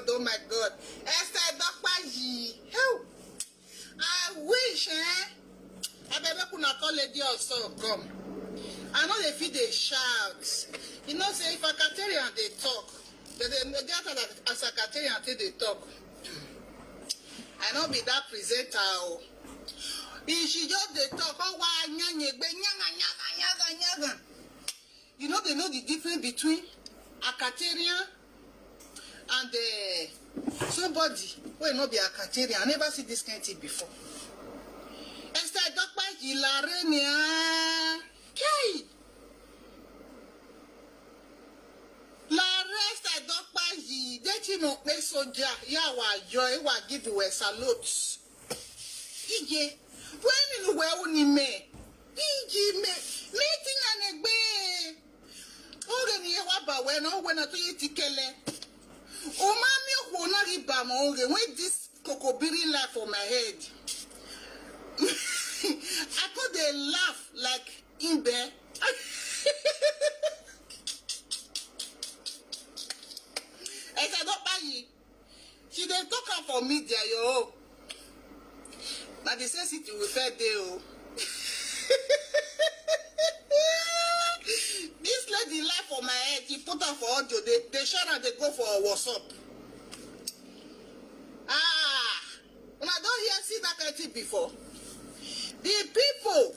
God, oh my God. Esther Edokpayi. Hell, I wish, I better could not call ladyjtvshow come. I know they feel they shout. You know, say if a Caterian they talk, they get as a Caterian until they talk. I know be that presenter. If she just they talk, oh why you know they know the difference between a Caterian and somebody who not be a Caterian. I never see this kind of thing before. Esther Edokpayi la renia. Hey! La Esther Edokpayi, that you know, me soldier, ya wa joy, wa give you a salute. Ije, when you wear only me, Ije me, meeting and a bay. Oh, then you waba when I do you tikele. Oh, mammy, who not riba monge, when this cocobiri laugh on my head. I thought they laugh like in there. Esther Edokpayi, she dey talk am for media, yo. Now they say it will fair day, oh. This lady lie for my head. He put her for audio. They share and they go for WhatsApp. When I don't hear see that kind of thing before. The people,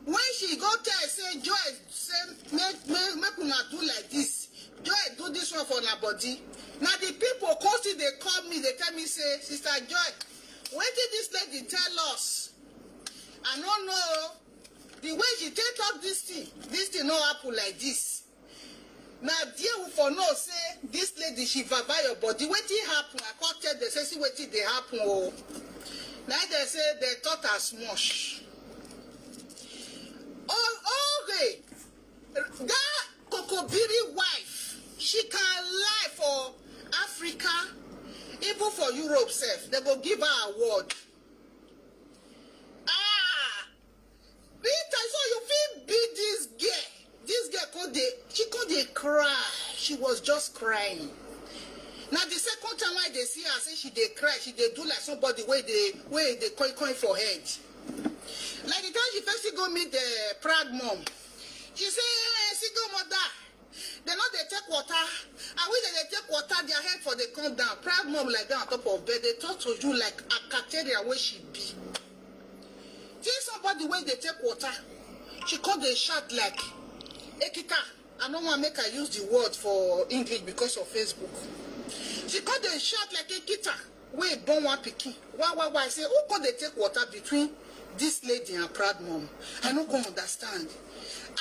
when she go tell, say, Joy, say, make una do like this. Joy, do this one for her body. Now the people, constantly they call me, they tell me, say, Sister Joy, when did this lady tell us? I don't know. The way she take up this thing no happen like this. Now, dear for no say, this lady, she vibe your body. What did happen? I can't tell they say, see what did they happen. Oh. Now they say they thought as much. Oh, okay. That Kokobiri wife, she can lie for Africa, even for Europe self. They will give her award. Rita, so you feel beat this girl. This girl she could cry. She was just crying. Now the second time I they see her, say she dey cry, she dey do like somebody where they coin for head. Like the time she first go meet the proud mom, she say, hey, single mother, they know they take water. I wish they take water, their head for they come down. Proud mom like that on top of bed, they talk to you like a Cateria where she be. See somebody when they take water, she called the shot like Ekita. I don't want to make her use the word for English because of Facebook. She called the shot like Ekita. Wait, born one pikin. Why? I say, who could they take water between this lady and proud mom? I don't understand.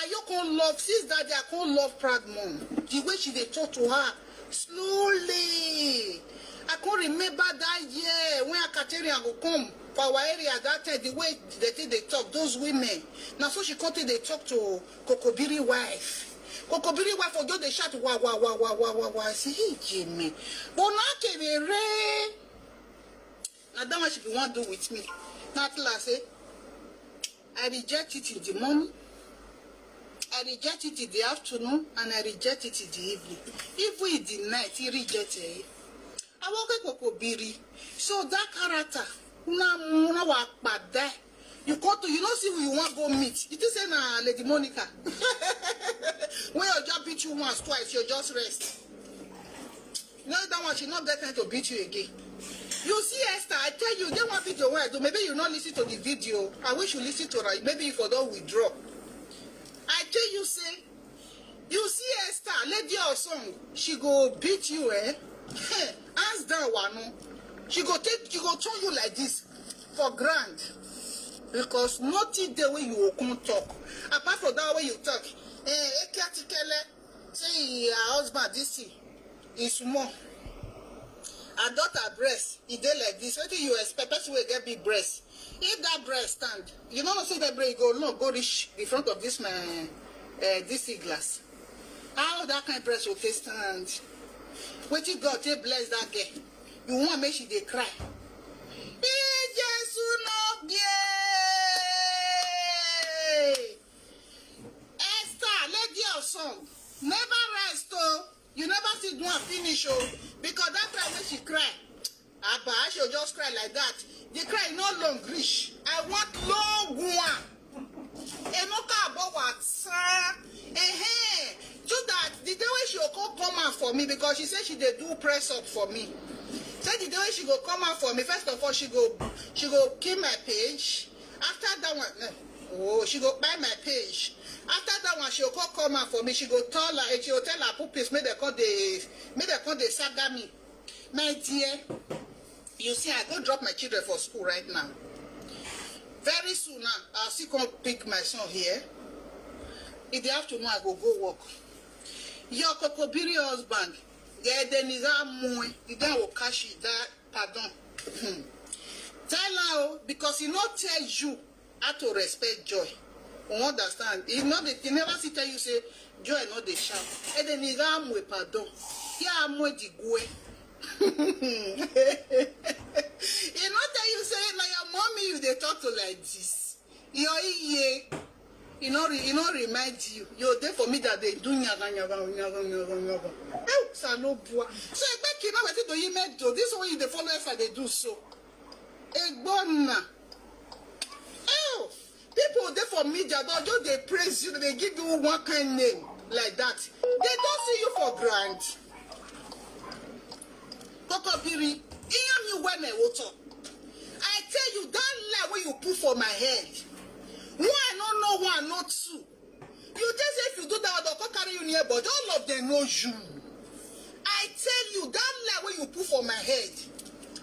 Are you gonna love sis daddy? I can't love proud mom. The way she they talk to her slowly. I can't remember that year when a Cateria go come for our area that time, the way they talk, those women. Now so she continued they talk to Kokobiri wife. Kokobiri wife for the shot wah. I say, hey Jimmy. But now can be rain. Now that much if you want to do with me. Now I say, I reject it in the morning. I reject it in the afternoon and I reject it in the evening. Even in the night, he reject it. I walk Kokobiri. So that character, you go to, you know, see who you want to go meet. It is Lady Monica. When you just beat you once, twice, you just rest. You know that one, she not get time to beat you again. You see, Esther, I tell you, they want video where I do. Maybe you not listen to the video. I wish you listen to it. Maybe if you don't withdraw. I tell you, say, you see Esther, ladyjtvshow, she go beat you, Hands down, one. She go turn you like this for grand. Because nothing the way you can talk. Apart from that way you talk, say her husband this thing is small. Her daughter breast, it dey like this. What do you expect? Person will get big breast. If that breast stand, you know not say that breast go long, go reach the front of this man, this glass. How that kind of breast will take stand? What you God take bless that girl? You want make she dey cry. Esther, ladyjtvshow, never rest, oh. You never see do and finish, oh, because that time when she cry, Abba, she'll just cry like that. The cry no long reach. I want long one. Enoka about what, sir? So that the day when she'll come out for me, because she said she did do press up for me. Said the day when she go come out for me, first of all, she go kill my page. After that one, she go buy my page. After that one, she'll come out for me. She go tell her puppies, may they call the saga me. My dear, you see, I go drop my children for school right now. Very soon now, I'll still come pick my son here. In the afternoon, I go work. Your Kokobiri husband, then is our moe, the guy will cash it, that, pardon. Tell her, because he not tell you how to respect joy. You understand? He never see tell you say joy not the shout. And then he's a moe, pardon. Yeah, moe di gue. He not tell you say like your mommy you they talk to like this. You know remind you. You're there for me that they do nyaga. So I bet you know what do you meant to this one you the follow if they do so. People there for media, don't they praise you, they give you one kind name like that. They don't see you for granted. Kokobiri, I tell you that lie when you put for my head. One no know, one not two. You just say if you do that, they'll carry you near, but all of them know you. I tell you that lie when you put for my head.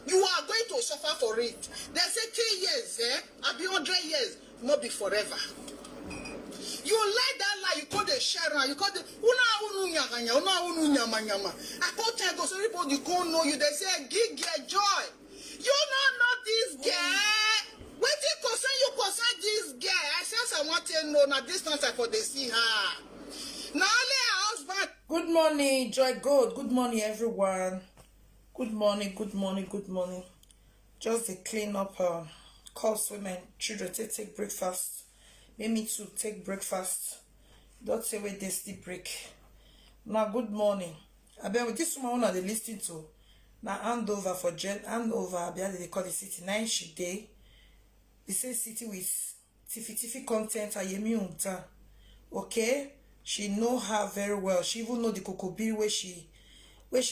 You are going to suffer for it. They say 10 years, I'll be 100 years, not be forever. You like that lie, you call the Sharon, you call the I call Tiger, so everybody go know you. They say, give joy. You don't know this girl. When you concern this girl, I said I want to know now this time for the see her. Now only her husband. Good morning, Joy God. Good morning, everyone. Good morning. Just a clean up course with my children to take breakfast. Make me to take breakfast. Don't say where they still break. Now good morning. I bet with this woman they listening to. Now handover for handover. They call the city Naijawatch. The same city with tiffy content. Ayemi unta. Okay, she know her very well. She even know the Kokobiri where she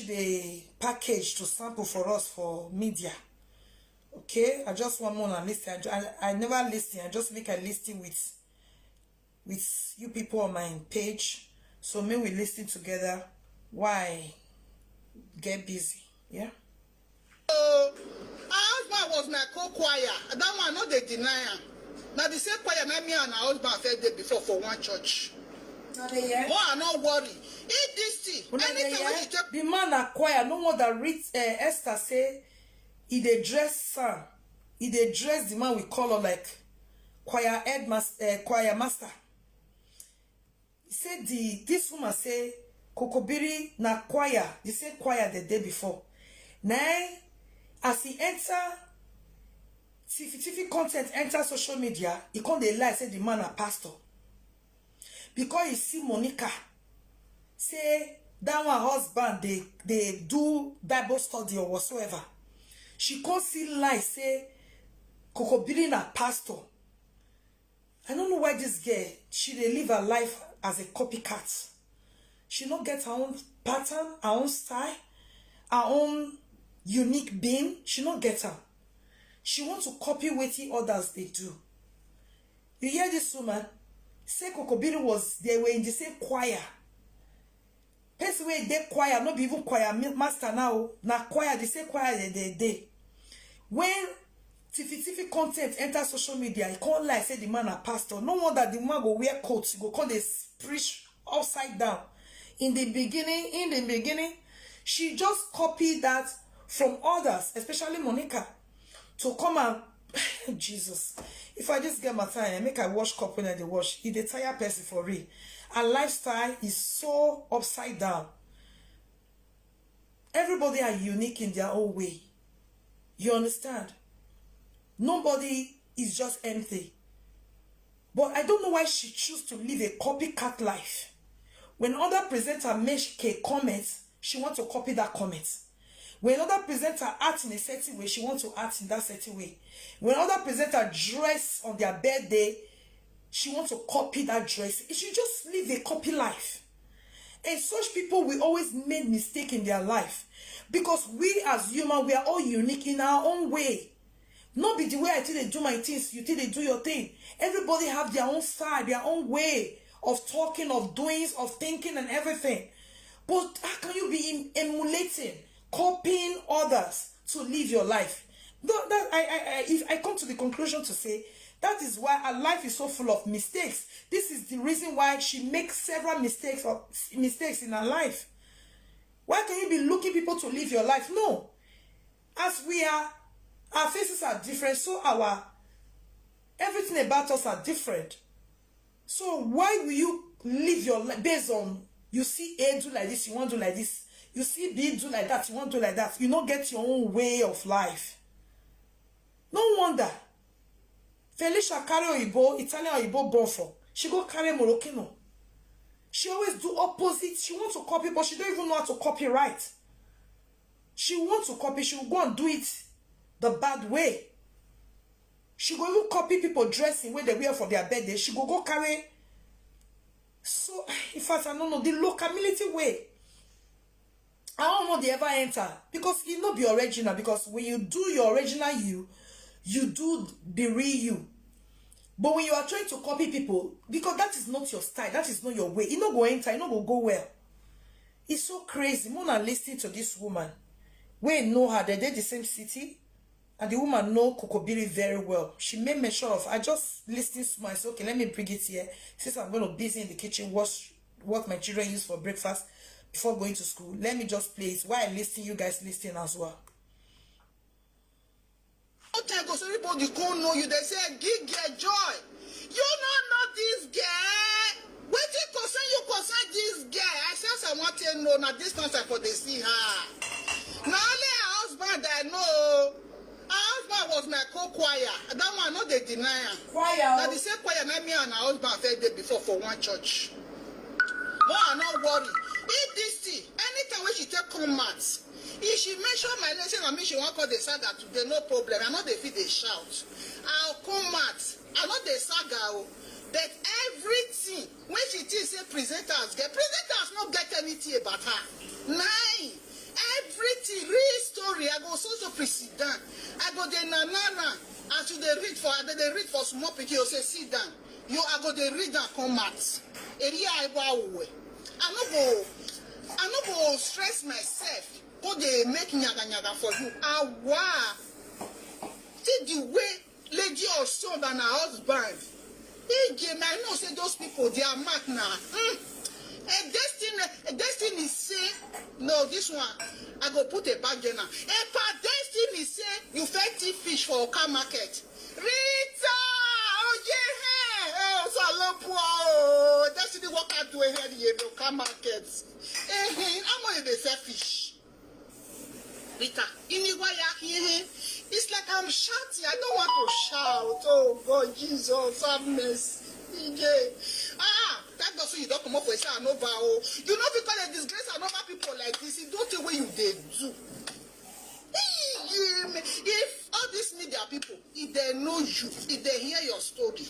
be packaged to sample for us for media. Okay, I just want more than listen. I never listen. I just make a listing with you people on my page. So may we listen together. Why get busy? Yeah. Our husband was my co-choir. That one not the denier. Now the same choir me and our husband fed there before for one church. More not worry. Eat this tea. The man at choir, no more that read Esther say he dey dress son. He dey dress the man we call her like choir master. He said this woman say Kokobiri na choir, the same choir the day before. Now as he enter TV content enter social media, he can't dey lie say the man a pastor. Because he see Monica say that one husband they do Bible study or whatsoever. She can't see lie say Kokobiri na pastor. I don't know why this girl she dey live her life as a copycat. She not get her own pattern, her own style, her own unique being. She not get her. She wants to copy what others they do. You hear this woman? Say Kokobiri they were in the same choir. Person where they choir, not be even choir master now. Now choir, the same choir they. When TV content enter social media, he can't lie, say the man a pastor. No wonder the man go wear coats, go call they preach upside down. In the beginning, she just copied that from others, especially Monica, to come and Jesus. If I just get my time, I make I wash cup when I dey wash. It the tire person for real. Her lifestyle is so upside down. Everybody are unique in their own way. You understand? Nobody is just empty. But I don't know why she choose to live a copycat life. When other presenter make a comment, she want to copy that comment. When other presenter act in a certain way, she want to act in that certain way. When other presenter dress on their birthday, she want to copy that dress. She should just live a copy life. And such people will always make mistake in their life. Because we as human, we are all unique in our own way. Not be the way I think they do my things, you think they do your thing. Everybody have their own style, their own way of talking, of doing, of thinking and everything. But how can you be emulating, copying others to live your life? If I come to the conclusion to say, that is why her life is so full of mistakes. This is the reason why she makes several mistakes in her life. Why can you be looking people to live your life? No. As we are, our faces are different, so everything about us are different. So why will you live your life based on, you see A do like this, you want to do like this. You see B do like that, you want to do like that. You don't get your own way of life. No wonder. Felicia carry Oyibo, Italian Oyibo born for. She go carry Moroccan. She always do opposite. She wants to copy, but she don't even know how to copy right. She wants to copy, she will go and do it the bad way. She go even copy people dressing where they wear for their birthday. She go carry. So, in fact, I don't know, the locality way. I don't know they ever enter. Because it not be original. Because when you do your original you do the real you. But when you are trying to copy people, because that is not your style, that is not your way, it not go enter, it not go well. It's so crazy. Mona listening to this woman. We know her, they're the same city, and the woman know Kokobiri very well. She made mention of, I just listened to myself, okay, let me bring it here. Since I'm going to be busy in the kitchen, what my children use for breakfast before going to school, let me just play it while I listen, you guys listen as well. Because everybody can't know you. They say, give girl joy. You not this girl. Wait till concern this girl. I said I want to know now this time for they see her. Now only her husband I know. Her husband was my co-choir. That one not they deny her. Choir. Now the same choir na me and her husband fed day before for one church. No, I'm not worried. If this thing, anytime when she take commands. If she mention my name, say I mean she want call the saga today, no problem. I know they feel they shout. I'll come out. I know they saga, but everything when she thinks say presenters not get anything about her. Nine. Everything real story. I go so president. I go the nanana. As you they read for small people, you say sit down. I go they read and come out. Area I no go stress myself. Go they make nyaga for you. Wow. See the way lady or son and her husband. I know say those people they are mad now. A destiny say no this one I go put a bag there now. Epa destiny say you fetch fish for Oka market. Rita, oh yeah, oh so oh destiny walk out to a head here Oka market. I'm going to say fish. Rita, it's like I'm shouting. I don't want to shout. Oh God, Jesus, have mercy. That doesn't you don't come up with say Anova. You know because they disgrace Anova people like this, you don't the way you they do. If all these media people, if they know you, if they hear your story,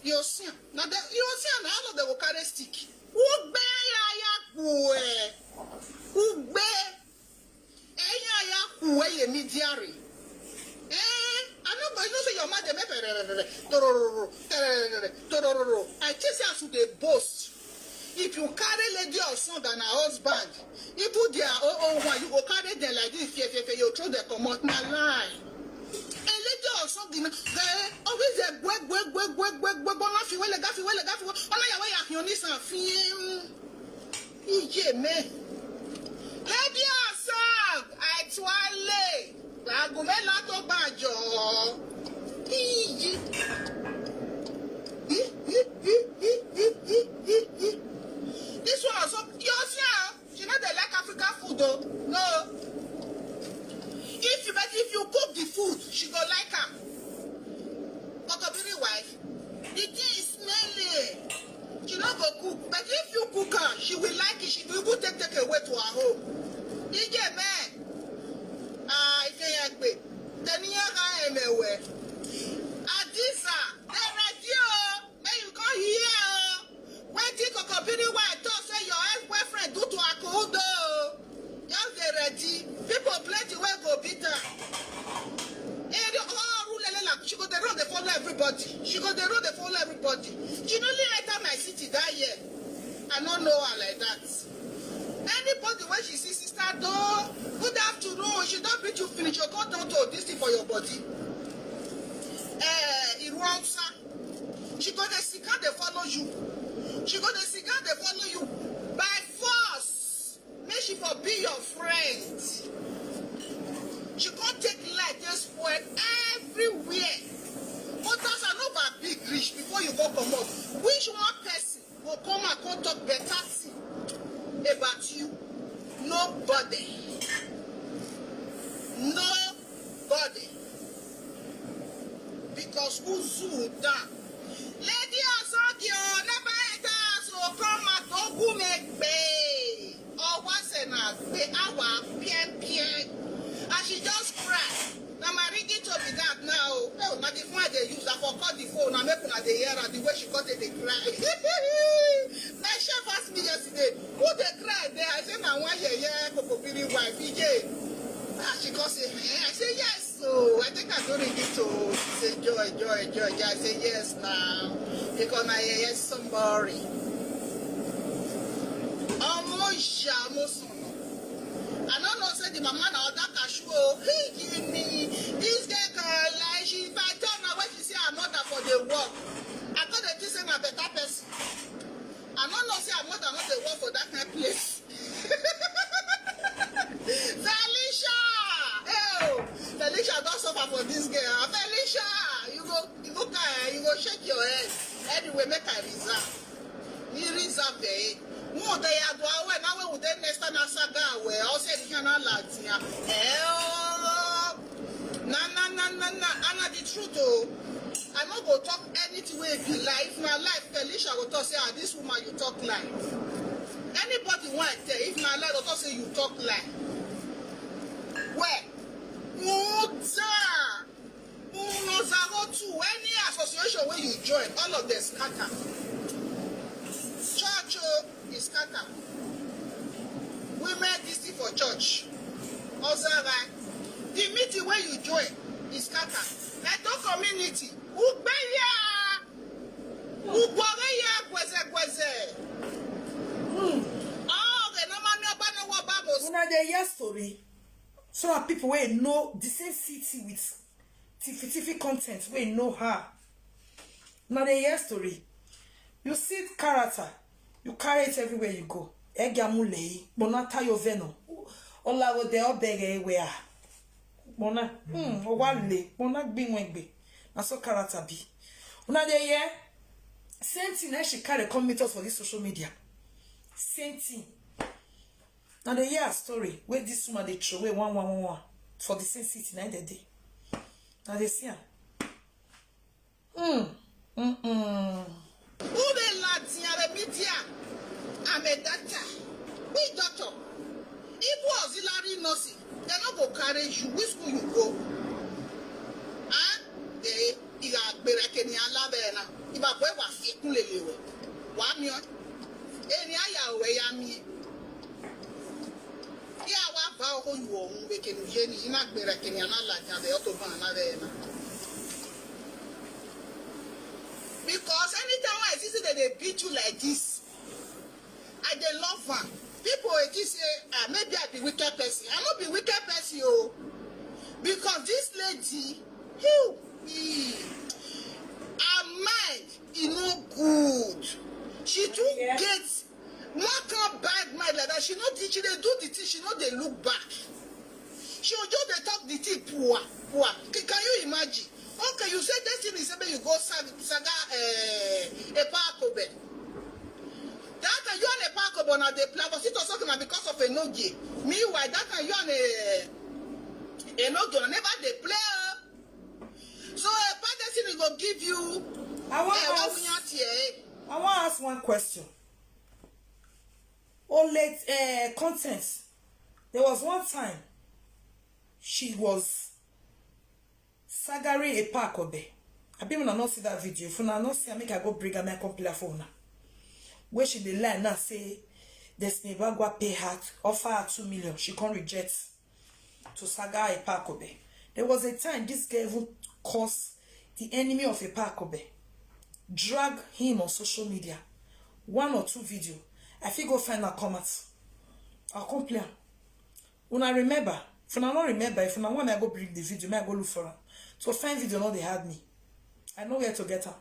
you'll see. Now you'll see how they will carry stick. I just have to the boast. If you carry lady or son than a husband, you put their one, you go carry them like this, you throw the command my line. A lady or something, they always a lady yourself, I twirl. Lagumela to bajo. This one also, yourself, she not they like African food though. No. If you cook the food, she go like her. But a baby wife, the thing is smelly. She not go cook. But if you cook no know her like that. Anybody when she see sister though, good afternoon, she don't beat you finish, you can't do this thing for your body. She got the cigar, they follow you. She got the cigar, they follow you. By force, may she for be your friend. She can't take light, they spoil everywhere. Others are not that big rich before you go come up. Which one person will come and come talk better thing about you? Nobody. Nobody. Because who's down? Lady Osakio, never enter, so come at Ogu make pay. Or once and a pay our pien. And she just cried. Now my ringing to be that now. Oh, now the phone they use, I forgot the phone. I'm making at the ear and the way she got it, they cry. My chef asked me yesterday, who they cried there? I said, now why you here, Kokopiri wife, PJ? And she goes, hey. I said, yes. So I think I'm going to ring it to say, joy. I say, yes now. Because I hear somebody. Almost. I don't know, say the mama now that show. Hey, give me this girl like she. If I tell her when she say I'm not for the work, I thought that this is a better person. I don't know, say I'm not the work for that kind of place. Felicia, don't suffer for this girl. Felicia, you go shake your head. Anyway, make a reserve. You reserve there. More they are doing now. We would next time saga where I said you cannot Latina. Na. And the truth though, I'm not going to talk anything way be life. My life, Felicia will talk say, this woman you talk like. Anybody want to tell if my life will talk say you talk like. Where? Any association where you join, all of them scatter. Church is scatter. Women this thing for church. Also, right? The meeting where you join is scatter. Like the community. Una dey hear story. So are people where know the same city with tiffy content where know her. Now they hear story. You see character, you carry it everywhere you go. Egamule, monata yo veno. Ola wo de obege where. Mona, owale, mona bingwengbe. Na so character be. Una dey hear same thing she carry come meet us for this social media. Same thing. Now they hear a story where this woman they throw away one for the same city 9 day. Now they see her. Who they lads in the media? I'm a doctor. Which doctor? If was Hillary nursing, they not go carry you. Which school you go? Huh? They are berekeni alabena. If I boy was ikulelewe. Wamion. Any aya we yami. Because anytime I see that they beat you like this, I they love her. People just say, maybe I be wicked person. I not be wicked person, yo. Because this lady, her mind is no good. She do get one kind bad mind like that. She know she they do the thing, she know they look back. She will just they talk the thing poor. Can you imagine? Okay, you say this thing is maybe you go saga Epa Eddie. That time you on Epa Eddie now they play, but it was talking because of a nogi. Meanwhile, that time you on a nogi, never they play. So Epa Eddie will give you. I want to ask one question. Late content. There was one time she was sagari Epa Eddie. I be not see that video. If I not see, I make I go bring her my computer phone. Where she dey lie now say this neighbor go pay her, offer her 2 million. She can't reject to saga Epa Eddie. There was a time this girl even caused the enemy of Epa Eddie, drag him on social media. 1 or 2 videos. I fit go find her comment. I'll come play am. When I remember, if I don't remember, if I want, I go bring the video, I go look for her. So find video, no, they had me. I know where to get her.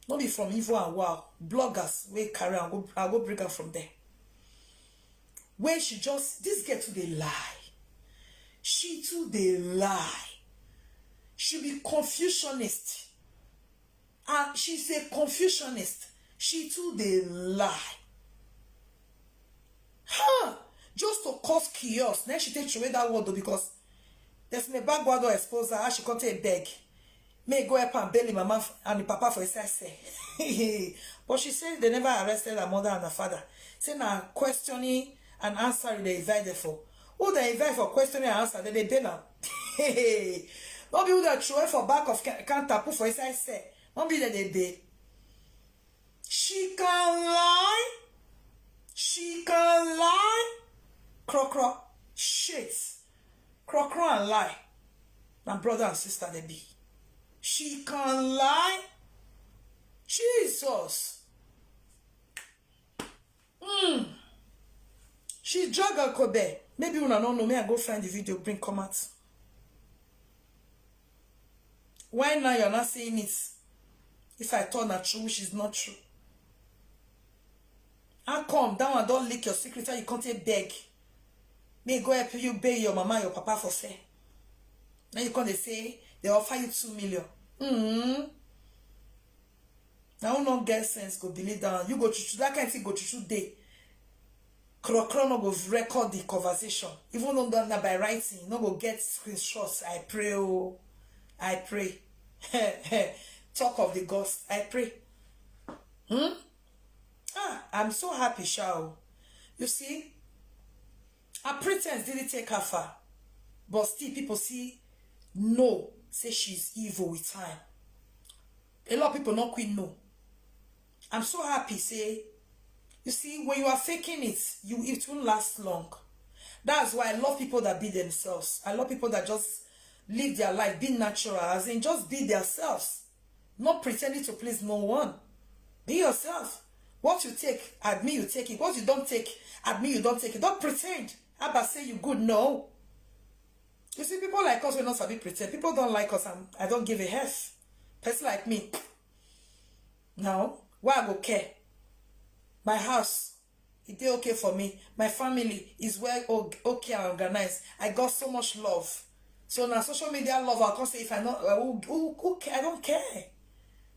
Not be from evil and wow. Bloggers, we carry, I'll go bring her from there. When she just, this girl too, they lie. She too, they lie. She be Confucianist. And she's a Confucianist. She too, they lie. Huh? Just to cause chaos. Then she take away that word though, because there's my backward or expose her. She can't take beg. May go up and bail mama and the papa for his say. But she said they never arrested her mother and her father. Say now questioning and answering they invited for. Who they invite for questioning and answer, they bail them. Not be who they throw for back of counter put for his say. Not be that they bail. She can lie. She can lie. Crow. Shit. Crow and lie. My brother and sister they be. She can lie. Jesus. She drug her Kobe. Maybe you don't know me. I go find the video, bring comments. Why now you're not saying it? If I thought not true, which is not true. How come that one don't leak your secret and you can't take beg? May go help you pay your mama, your papa for say. Now you can't say they offer you 2 million. Now no get sense go believe that you go to that kind of thing go to day. Crow no go record the conversation. Even though that by writing, no go get screenshots. I pray, oh, I pray. Talk of the ghost. I pray. I'm so happy, Shao. You see, her pretense didn't take her far. But still, people say she's evil with time. A lot of people not quit no. I'm so happy, say, you see, when you are faking it, it won't last long. That's why I love people that be themselves. I love people that just live their life, be natural, as in just be themselves. Not pretending to please no one. Be yourself. What you take, admit you take it. What you don't take, admit you don't take it. Don't pretend. How about say you good? No. You see, people like us, we're not sabi pretend. People don't like us, and I don't give a F. Person like me. Now, why I go care? My house, it is okay for me. My family is well okay and organized. I got so much love. So now social media love, I can't say if I not who care? I don't care.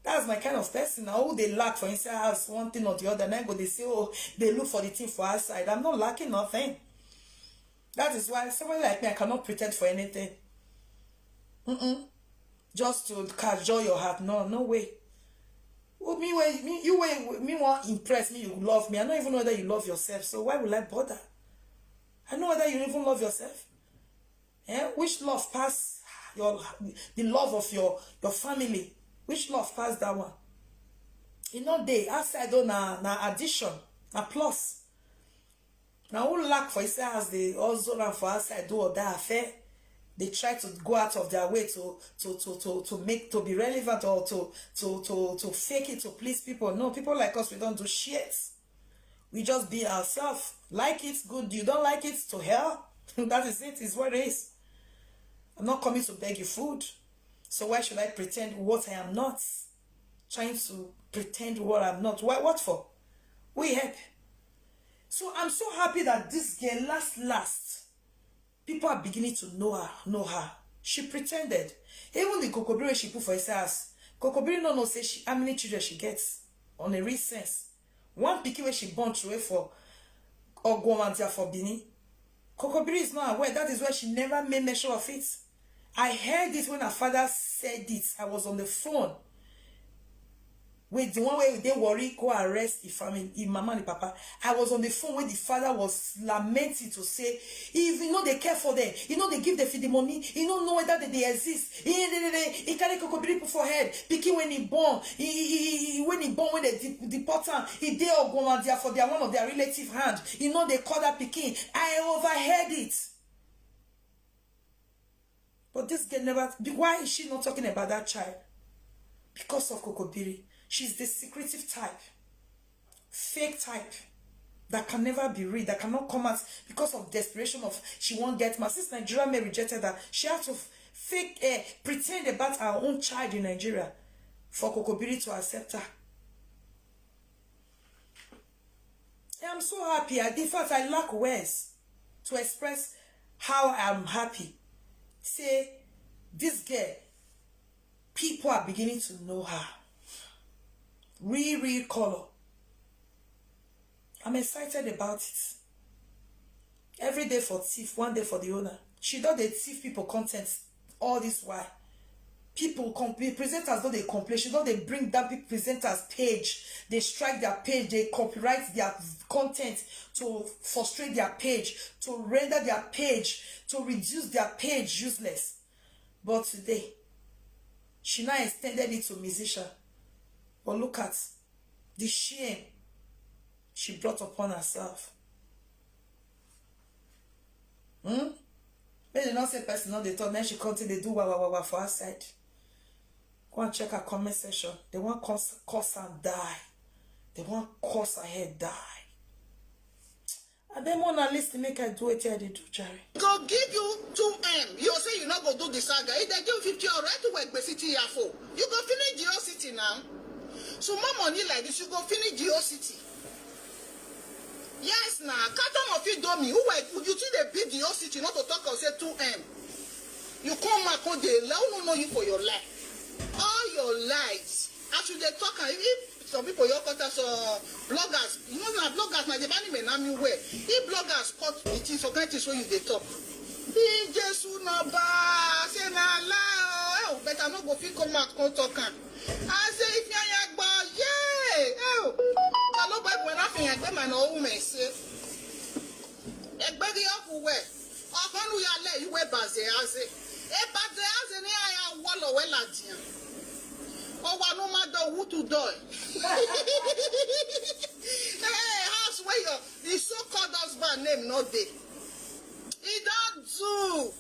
That's my kind of person. Now who they lack for inside house, one thing or the other, and then go they say, oh, they look for the thing for outside. I'm not lacking nothing. That is why someone like me, I cannot pretend for anything. Just to cajole your heart. No way. Well, me want impress me, you love me. I don't even know whether you love yourself. So why will I bother? I know whether you even love yourself. Yeah? Which love pass the love of your family? Which love pass that one? You know, they outside do na addition, na plus. Now who lack for inside as they also and for outside do or that affair? They try to go out of their way to be relevant or to fake it to please people. No, people like us, we don't do shit. We just be ourselves. Like it, good. You don't like it, to hell. That is it. It's what it is. I'm not coming to beg you food. So why should I pretend what I am not? Trying to pretend what I'm not. Why? What for? We help. So I'm so happy that this girl last. People are beginning to know her. She pretended. Even the Kokobiri she put for his ass. Kokobiri no say how many children she gets on a real sense. One picky where she born through for Ogwomantia for Bini. Kokobiri is not aware. That is why she never made mention of it. I heard it when her father said it. I was on the phone. With the one where they worry, go arrest the family, the mama and the papa. I was on the phone when the father was lamenting to say, if you know they care for them, you know they give them the money, you don't know whether they exist. He carry Kokobiri for head. Picking when he born, when they deport him, he did go for their one of their relative hand. You know they call that picking. I overheard it. But this girl never. Why is she not talking about that child? Because of Kokobiri. She's the secretive type. fake type that can never be read, that cannot come out because of desperation of she won't get married. Since Nigeria may rejected her, she had to fake pretend about her own child in Nigeria for Kokobiri to accept her. And I'm so happy. In fact, I lack words to express how I'm happy. Say, this girl, people are beginning to know her. Real color. I'm excited about it. Every day for thief, one day for the owner. She does the thief people content all this while. People complain, presenters don't they complain. She don't they bring down people presenters page. They strike their page. They copyright their content to frustrate their page, to render their page, to reduce their page useless. But today, she now extended it to musician. But look at the shame she brought upon herself. When they not say person, not they talk, then she continue, they do wah for her side. Go and check her comment section. They want curse and die. They want curse her head die. And then one at least to make her do it here, they do, Jerry. Go give you 2M. You say you're not going to do the saga. If they give 50 or right to work the city here for. You go finish the whole city now. So more money like this, you go finish the whole city. Yes, now. Carton of it dummy. Who you see they beat the whole city, not to talk or say 2M. You come back on the let no know you for your life. All your lives. Actually, they talk and if some people your contact bloggers, you know that bloggers now they ban me name way. If bloggers cut it is okay to show you the talk. Be just no ba say na lie. Better not go fit come back come talk am. I say if you gba yeah. I no buy when nothing and them and all women say. Egberi oku we. Okanu ya le you we baze ase. Epa Eddie ni aya wolo we ladian. Oh, no matter who to die. Hey, house where the so-called husband name not there. He don't do.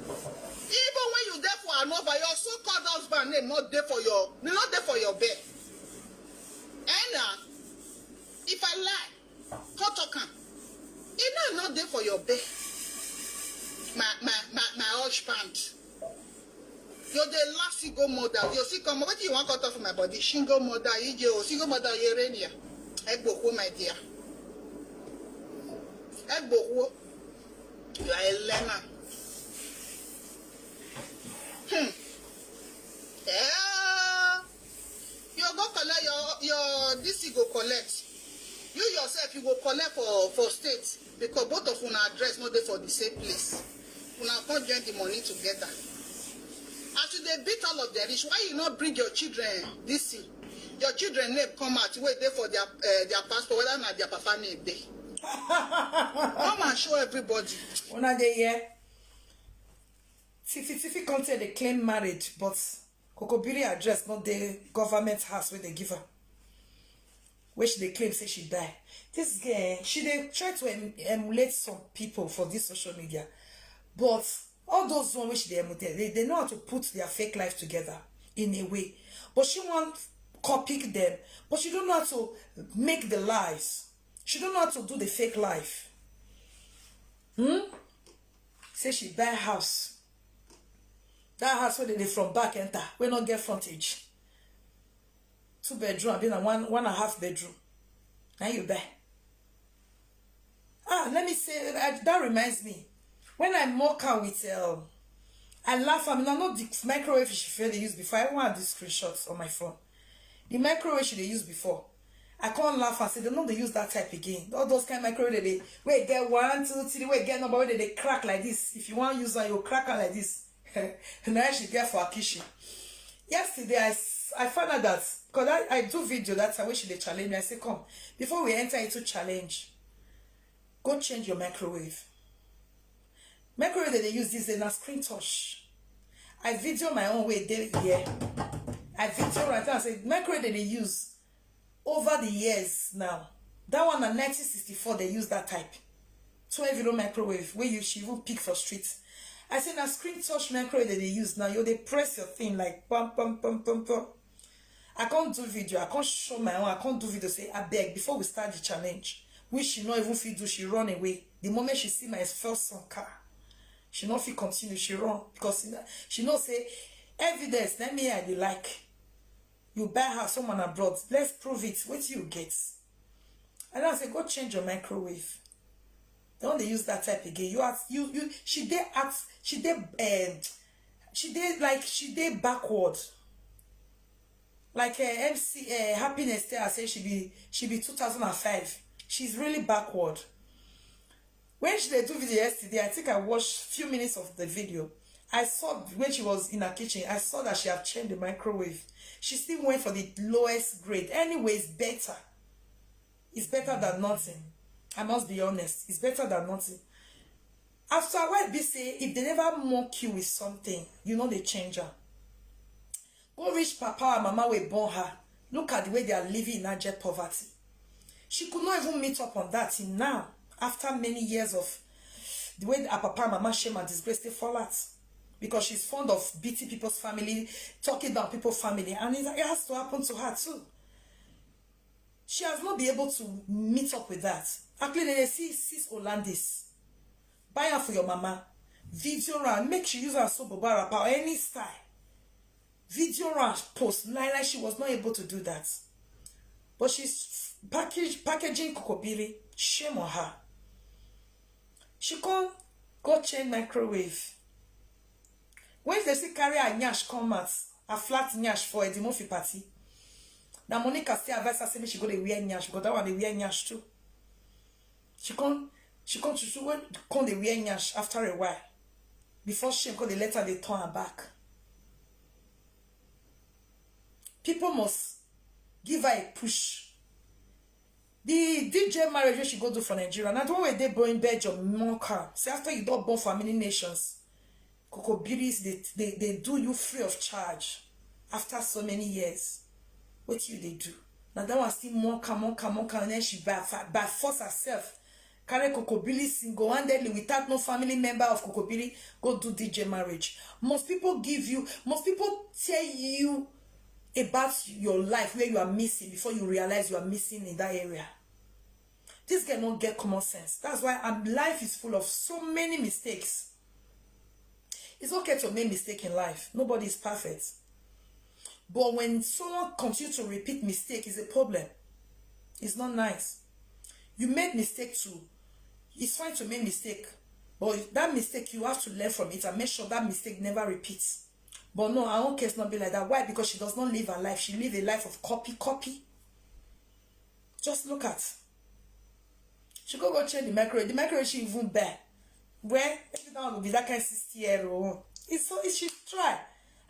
Even when you there for another, your so-called husband name not there for your bed. And if I lie, Kotokan, he not there for your bed. My husband. You're the last single mother. You see, come what you want cut off my body? Single mother, you single mother, Urania. Egbo, my dear. Egbo, you are Elena. Yeah. You go collect your this you go collect. You yourself you go collect for state because both of you address not there for the same place. You can't join the money together. After they beat all of the rich, why you not bring your children this thing? Your children name come out, wait there for their passport, whether or not their papa name there. Come and show everybody. When are they here? Tiffy content they claim married, but Kokobiri address not the government house where they give her. Which they claim say she died. This girl, they try to emulate some people for this social media, but all those ones which they know how to put their fake life together in a way. But she want copy them. But she don't know how to make the lies. She don't know how to do the fake life. Say she buy a house. That house where they from back enter. We not get frontage. 2 bedroom, being a 1.5 bedroom. Now you buy. Let me say that reminds me. When I mock her with, I laugh. I mean, I'm not the microwave she feel they used before. I want these screenshots on my phone. The microwave she they used before. I can't laugh and say they know they use that type again. All those kind of microwave they wait get 1, 2, 3, wait get number where they crack like this. If you want to use that, you crack her like this. And now she get for a kitchen. Yesterday I found out that because I do video that time where she they challenge me. I say come before we enter into challenge, go change your microwave. Microwave that they use this in a screen touch. I video my own way there here. I video right now. I say microwave that they use over the years now. That one in 1964 they use that type. 12-year-old microwave where she will pick for streets. I say na screen touch microwave that they use now. They press your thing like pum pum pum pum pum. I can't do video. I can't show my own. I can't do video. Say, I beg, before we start the challenge, which she not even feel do, she run away. The moment she see my first son car, she not feel continue, she run. Because she not say, evidence, let me I like. You buy her someone abroad. Let's prove it. What do you get? And I say, go change your microwave. Don't they use that type again? She did backward. Like MC Happiness there, I say she be 2005. She's really backward. When she did do video yesterday, I think I watched few minutes of the video. I saw when she was in her kitchen, I saw that she had changed the microwave. She still went for the lowest grade. Anyway, it's better. It's better than nothing. I must be honest. It's better than nothing. After a while, they say, if they never mock you with something, you know they change her. Go reach Papa and Mama will born her. Look at the way they are living in abject poverty. She could not even meet up on that till now. After many years of the way her Papa and Mama shame and disgrace, they fall out. Because she's fond of beating people's family, talking about people's family. And it has to happen to her too. She has not been able to meet up with that. Actually, they see sis Hollandis. Buy her for your mama. Video run. Make she use her soap or any style. Video run post. Like she was not able to do that. But she's packaging kokobiri. Shame on her. She can't go change microwave. When they see carry a nyash come out, a flat nyash for a Dimofi party. Now Monica still advise her say she go to wear nyash because that one they wear nyash too. She can't to when come they wear nyash after a while. Before shame because they let her they turn her back. People must give her a push. The DJ marriage where she go do for Nigeria. Now the one where they born in Belgium, Monka. Say after you don't born for many nations, Kokobiris, they do you free of charge. After so many years. What you they do? Now that one still Monka, and then she by force herself. Carry Kokobili single-handedly without no family member of Kokobili go do DJ marriage. Most people tell you about your life where you are missing before you realize you are missing in that area. This girl don't get common sense. That's why life is full of so many mistakes. It's okay to make mistake in life. Nobody is perfect. But when someone continues to repeat mistake, is a problem. It's not nice. You made mistake too. It's fine to make mistake. But that mistake, you have to learn from it and make sure that mistake never repeats. But no, our own case not be like that. Why? Because she does not live her life. She live a life of copy. Just look at. She go change the microwave. The microwave she even buy. Where? Every time will be that kind of 60-year-old. It's so she try.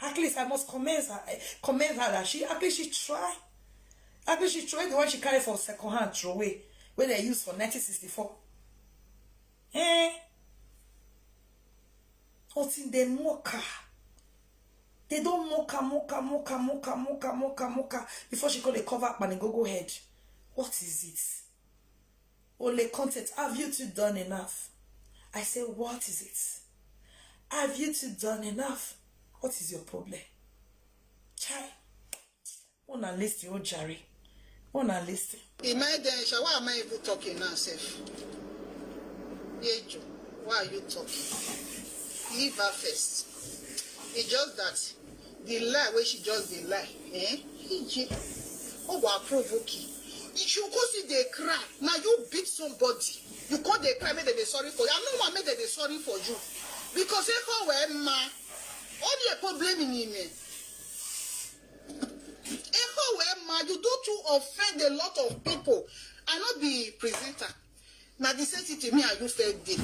At least I must commend her that she try. At least she tried the one she carried for second hand throw away. Where they used for 1964. What's in the mocha? They don't mocha before she got the cover up and go ahead. What is it? Only content. Have you two done enough? I say, what is it? Have you two done enough? What is your problem? Chai. Wanna listen, oh Jerry. Wanna listen. Imagine, why am I even talking now, Seth? Yeah, why are you talking? Leave her first. It's just that the lie where she just the lie. Oh, what provoking. If you go see they cry, now you beat somebody. You call they cry, make they be sorry for you. I know what made they be sorry for you. Because if I were ma, all your problem in him. If I were ma, you do to offend a lot of people. I not be presenter. Now the same city me I used to day.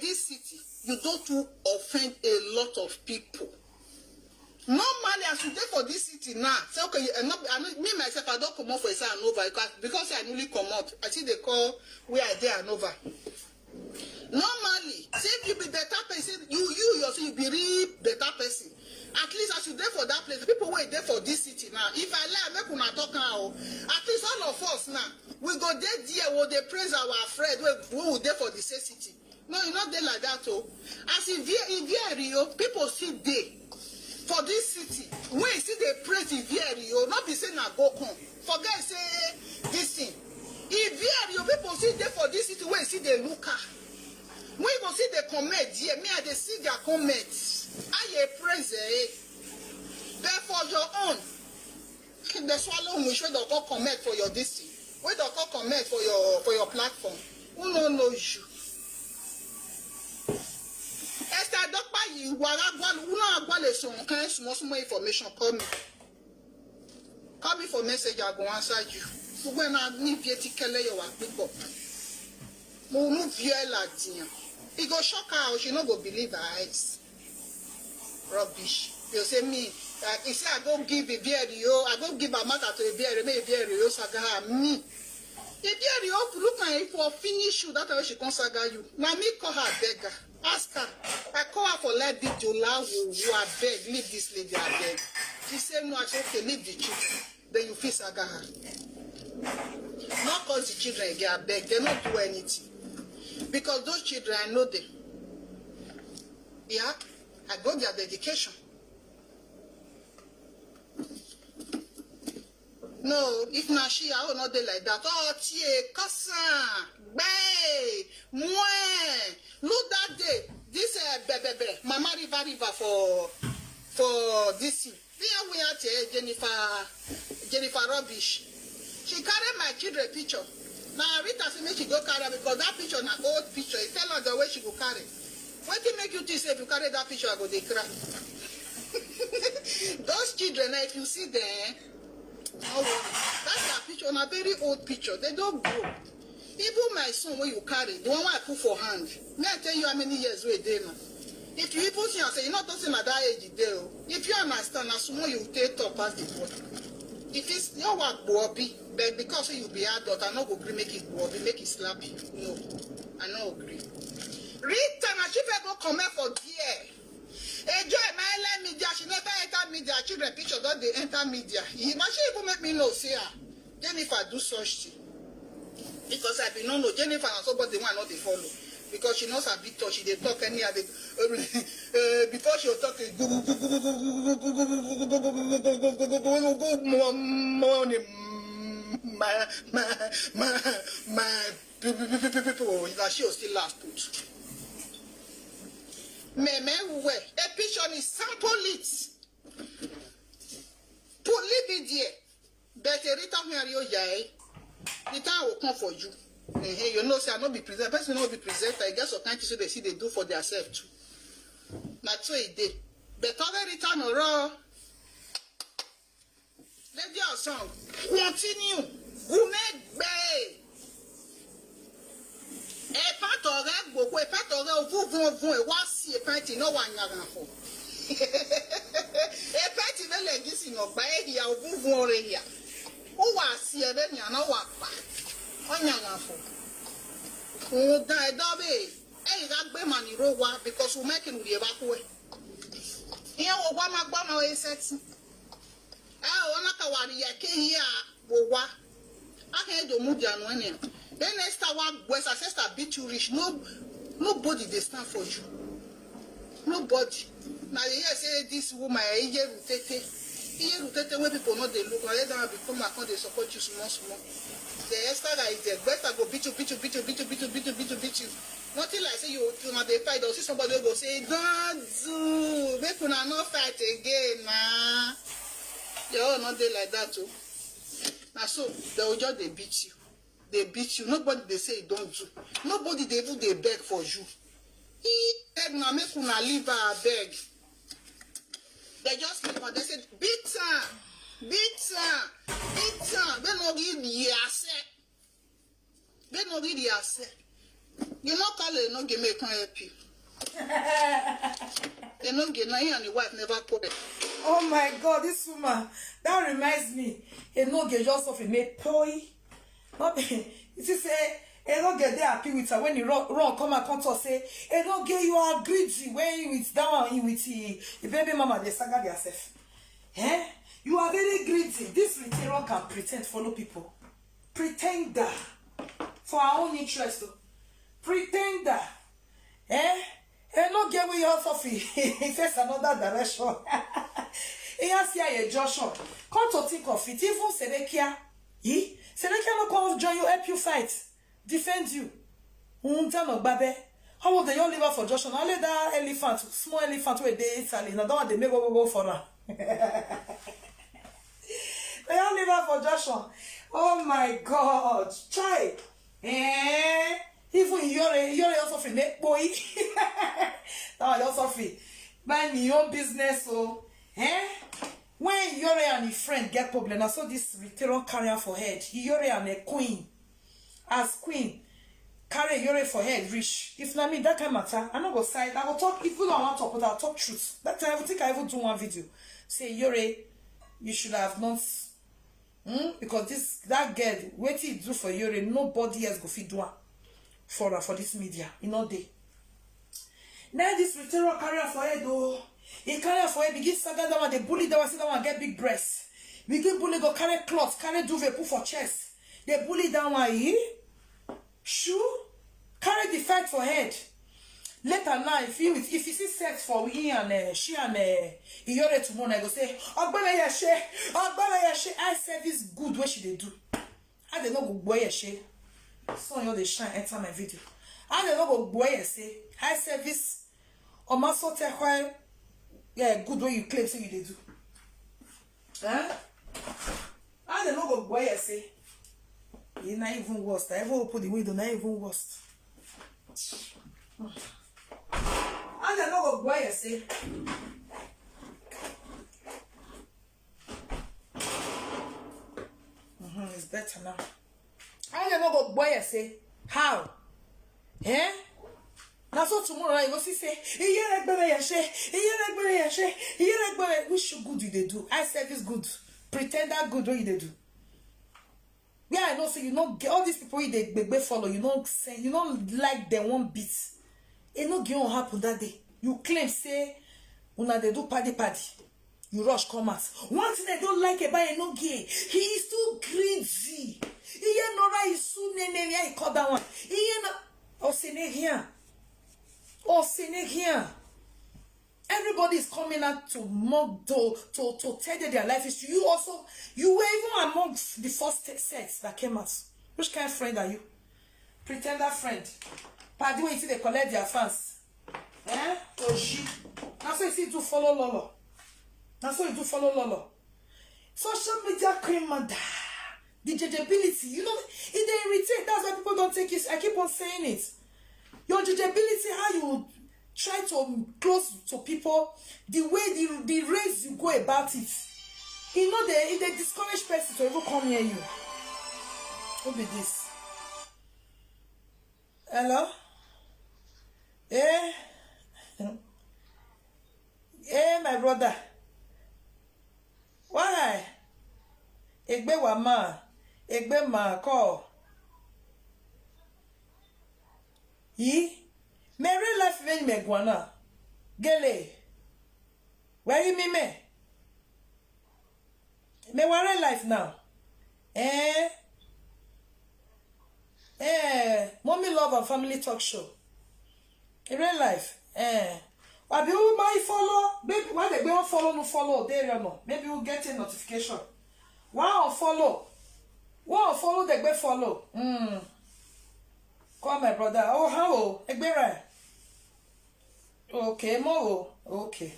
This city, you don't to offend a lot of people. Normally, as you dey for this city now, say okay, me myself, I don't come out for a and over because I newly come out. I see they call where I there and over. Normally, say if you be better person, you yourself you be real better person. At least as you there for that place, people wait there for this city now. If I lie, make una talk now. At least all of us now, we go there where they praise our friend we will there for the same city. No, you're not there like that. Oh, as in Rio, people still there. for this city. When you see the praise Ivieri, you not be saying na go come. Forget say this thing. Ivieri, you people see there for this city. When you see the looker, when you go see the comment, yeah, me I dey see their comments. I praise therefore your own. The swallow we should not comment for your this thing. We don't comment for your platform. Who don't know you? Esther Edokpayi, who small information, call me. Call me for message, I go answer you. When I need to you are people. Move your Latin. He go shock her, she not go believe her eyes. Rubbish. You say me, he say I go give a beer, I go give a matter to a beer, you saga me. If you look at it for finish you, that's how she can saga you. Now me call her beggar. Ask her. I call her for ladyjtvshow. You are beg. Leave this lady, I beg. She said no, I said okay, leave the children. Then you feel saga her. Not cause the children get beg. They don't do anything. Because those children, I know them. Yeah, I got their dedication. No, if not she, I will not do like that. Oh, tie, cousin, bay, moi. Look that day. This bebe, Mama River for this. There we are, Jennifer rubbish. She carried my children picture. Now Rita said me she go carry because that picture na old picture. It tell her the way she go carry. What did make you think say if you carry that picture I go they cry? Those children, if you see them. Oh, that's a picture, a very old picture. They don't grow. Even my son, when you carry, the one I put for hand, may I tell you how many years we there now? If you even see and say, you're not talking at that age, there. If you understand, as soon you take top as the boy. If it's your work, Bobby, but because you be adult, I not agree make it Bobby, make it slappy. No, I not agree. Read time, I should go comment for dear. Enjoy my media. She never enter media. Children picture don't they enter media. She even make me know say Jennifer do such thing. Because I be no know Jennifer and somebody one not they follow. Because she knows her big talk. She they talk any other before she will talk good morning my people that she will still last put. A picture is sample it. Put leave it there. But a return here you the time will come for you. You know, say I not be present. Person not be present. I guess what kind of they see they do for themselves too. Not so it did. But other return or raw. Let your song continue. Who make bay? Epa gbogbo epa vun e wa si epa ti no wa nyagan fo epa ti be le gisi no gba e ya vun ore ya o wa si e be nya na wa pa o nyagan fo o da e do be e ga gbe mani ro wa because we making we eba ko e iyan wo wa ma gba ma we sexy o na ka wa ri ya ke ya wo wa a ke do mu janu ene. Then Esther West sister be too rich. Nobody they stand for you. Nobody. Now you hear say this woman here rutete when people know they look like they don't become account they support you small. The Esther guy is there. Better go beat you. Nothing like say you know they fight or see somebody go say don't do. Make una not fight again nah. They all not there like that too. Now so they will just they beat you. They beat you. Nobody they say don't do. Nobody they even they beg for you. He egg na make una leave her beg. They just leave her. They said beat her. They no give the asset. You know call it no give me can help you. They no get na and the wife never call it. Oh my God, this woman. That reminds me. He no get just of a made toy. Not you say, I don't get there happy with her when you run come and come to say, I don't get you are greedy when you with down with the baby mama they saga themselves. Eh? You are very greedy. This retailer can pretend follow people. Pretender for our own interest. Pretender. Eh? I don't get where you also feel. He says another direction. a Joshua. Come to think of it, even Sedekia, Sedekia no come join you, help you fight, defend you. No babe. How would they all live for Joshua? Only that elephant, small elephant where they Italy. Now that they make go for her. They all live for Joshua. Oh my God, try. Even you're also free, make boy. Now you also free. Mind your own business, so when Yore and his friend get problem, I saw this veteran carrier for head. Yore and a queen, as queen, carry Yore for head, rich. If not me, that kind of matter. I not go side. I will talk. If you don't want to talk, but I'll talk truth. That time I think I even do one video. Say Yore, you should have not. Because that girl, what he do for Yore, nobody else go fit do for this media. You know they. Now this veteran carrier for head, oh. He carry for him, begin saga that one, they bully that one, see that one get big breasts. Begin bully go carry cloth, carry duvet, put for chest. They bully that one, shoe, carry the fight for head. Later now, if you see sex for he and she and Iyore tomorrow, I go say, I service good what she they do. I don't know go boy she. So you they shine enter my video. I don't know go boy say, I service or my sort of yeah, good way you claim say you they do. Huh? I don't know what boy I say. It's not even worse. I ever open the window, not even worse. I don't know what boy I say. It's better now. I don't know what boy I say. How? Eh? Now so tomorrow I go see say, which good you they do? I service good. Pretend that good what you they do. Yeah, I know, so you know all these people they follow, you know say you don't like them one bit. It no get on happen that day. You claim say una they do party. You rush come out. One thing I don't like about a no gay, he is too greedy. He no right is soon he call that one. He no here. Oh, sitting here. Everybody is coming out to mock to tell you their life history. You were even amongst the first sets that came out. Which kind of friend are you? Pretender friend. Pardon when you see they collect their fans. Oji. That's why you see do follow Lolo. That's why you do follow Lolo. Social media cream mother. The judgeability. You know, it they irritate. That's why people don't take it. I keep on saying it. Your judgeability, how you try to close to people, the way the ways you go about it. You know, they discourage person to even come near you. What be this? Hello? My brother. Why? Egbe wama. Egbe ma call. Mary life when me guana. Gele. Where you me? Me ware life now. Mommy love and family talk show. In real life. But you might follow. Maybe why they don't follow no follow. There you know. Maybe we'll get a notification. One follow. One follow they go follow. Call my brother. Oh, how? Egbera. Okay, more. Okay.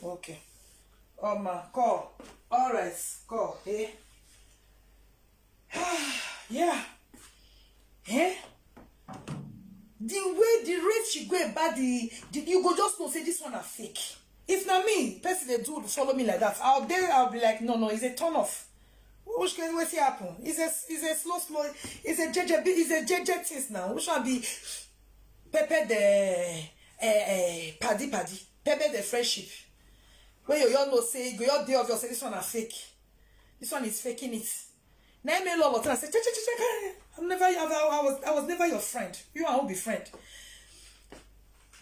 Call. All right, call. Yeah. The way the rate she go about the you go just know say this one are fake. If not me, person they do follow me like that. I'll be like, no, it's a turn off. Which can we see happen? It's a slow. It's a JJ things now. Which one be pepper the paddy pepper the friendship. When you all know say you all day of your say this one are fake. This one is faking it. Now me love and say I was never your friend. You and I will be friend.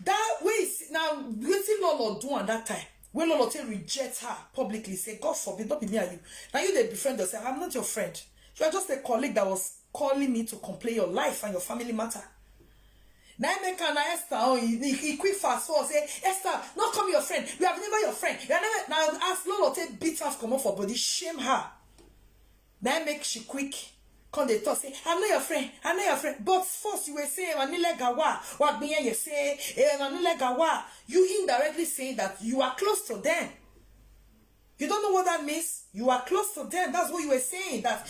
That way now we see Lolo do at that time. When Lolo reject her publicly, say, God forbid, not be near you. Now you they befriend us, say, I'm not your friend. You are just a colleague that was calling me to complain your life and your family matter. Now I make an Esther, he quick fast forward, say, Esther, not come your friend. We have never your friend. You are never now ask Lolo beat us come off for body, shame her. Then make she quick. Come they talk, say, I'm not your friend, I'm not your friend. But first you will say, what me you say, you indirectly say that you are close to them. You don't know what that means? You are close to them. That's what you were saying. That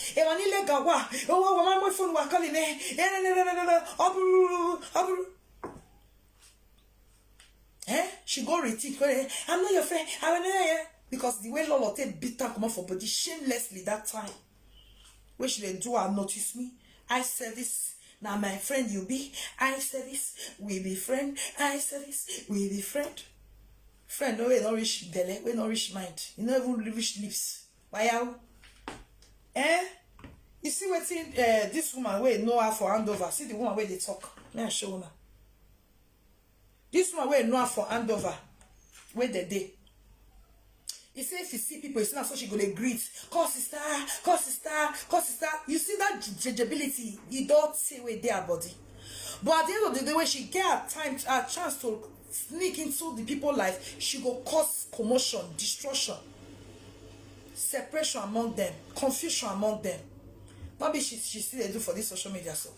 she go retreat. I'm not your friend. Because the way Lolo take beat her come for body shamelessly that time. When she dey do, notice me. I said this. Now my friend you be. I said this. We be friend. I said this. We be friend. Friend, no way don't reach belly. We don't reach mind. You don't even reach lips. Why you? You see what this woman wey know her for handover. See the woman where they talk. Let me show you now. This woman wey know her for handover. Where they dey. He say if you see people, it's not so she go to greet. Call sister, call sister, call sister. You see that judgeability, you don't say where they are body. But at the end of the day, when she get a chance to sneak into the people's life, she go cause commotion, destruction, separation among them, confusion among them. Maybe she still they do for this social media so.